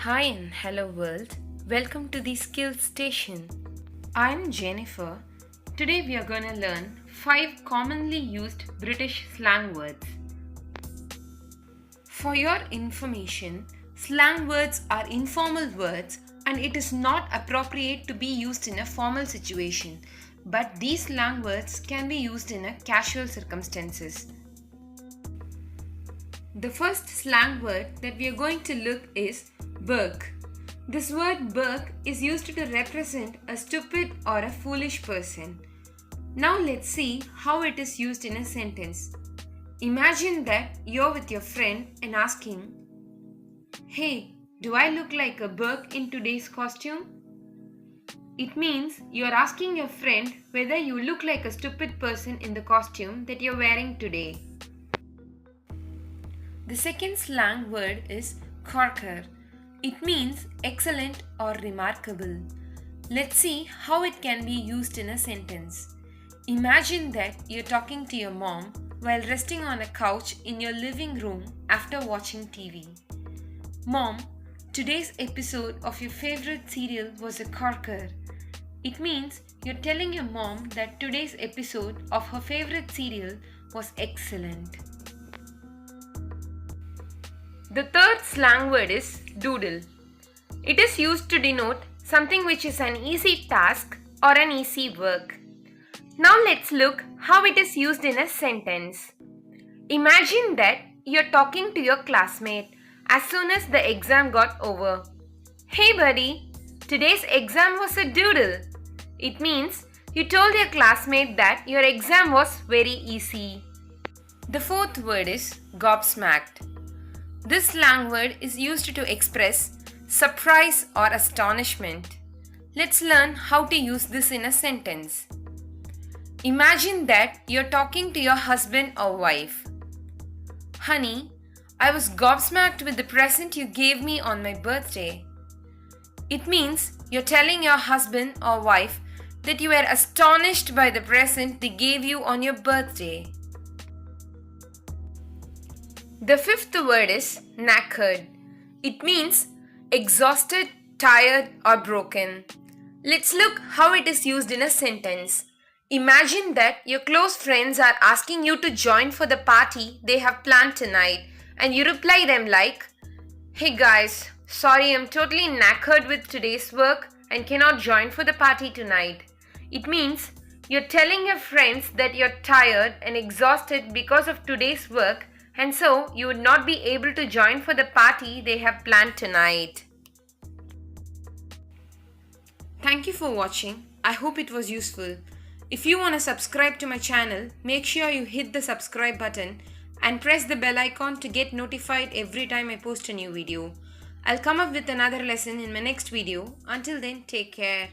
Hi and hello world. Welcome to the Skills Station. I'm Jennifer. Today we are going to learn 5 commonly used British slang words. For your information, slang words are informal words and it is not appropriate to be used in a formal situation, but these slang words can be used in a casual circumstances. The first slang word that we are going to look is Burke. This word Burke is used to represent a stupid or a foolish person. Now let's see how it is used in a sentence. Imagine that you're with your friend and asking, "Hey, do I look like a Burke in today's costume?" It means you're asking your friend whether you look like a stupid person in the costume that you're wearing today. The second slang word is corker. It means excellent or remarkable. Let's see how it can be used in a sentence. Imagine that you're talking to your mom while resting on a couch in your living room after watching TV. "Mom, today's episode of your favorite serial was a corker." It means you're telling your mom that today's episode of her favorite serial was excellent. The third slang word is doodle. It is used to denote something which is an easy task or an easy work. Now let's look how it is used in a sentence. Imagine that you're talking to your classmate as soon as the exam got over. "Hey buddy, today's exam was a doodle." It means you told your classmate that your exam was very easy. The fourth word is gobsmacked. This slang word is used to express surprise or astonishment. Let's learn how to use this in a sentence. Imagine that you're talking to your husband or wife. "Honey, I was gobsmacked with the present you gave me on my birthday." It means you're telling your husband or wife that you were astonished by the present they gave you on your birthday. The fifth word is knackered. It means exhausted, tired, or broken. Let's look how it is used in a sentence. Imagine that your close friends are asking you to join for the party they have planned tonight, and you reply them like, "Hey guys, sorry, I'm totally knackered with today's work and cannot join for the party tonight." It means you're telling your friends that you're tired and exhausted because of today's work, and so you would not be able to join for the party they have planned tonight. Thank you for watching. I hope it was useful. If you want to subscribe to my channel, make sure you hit the subscribe button and press the bell icon to get notified every time I post a new video. I'll come up with another lesson in my next video. Until then, take care.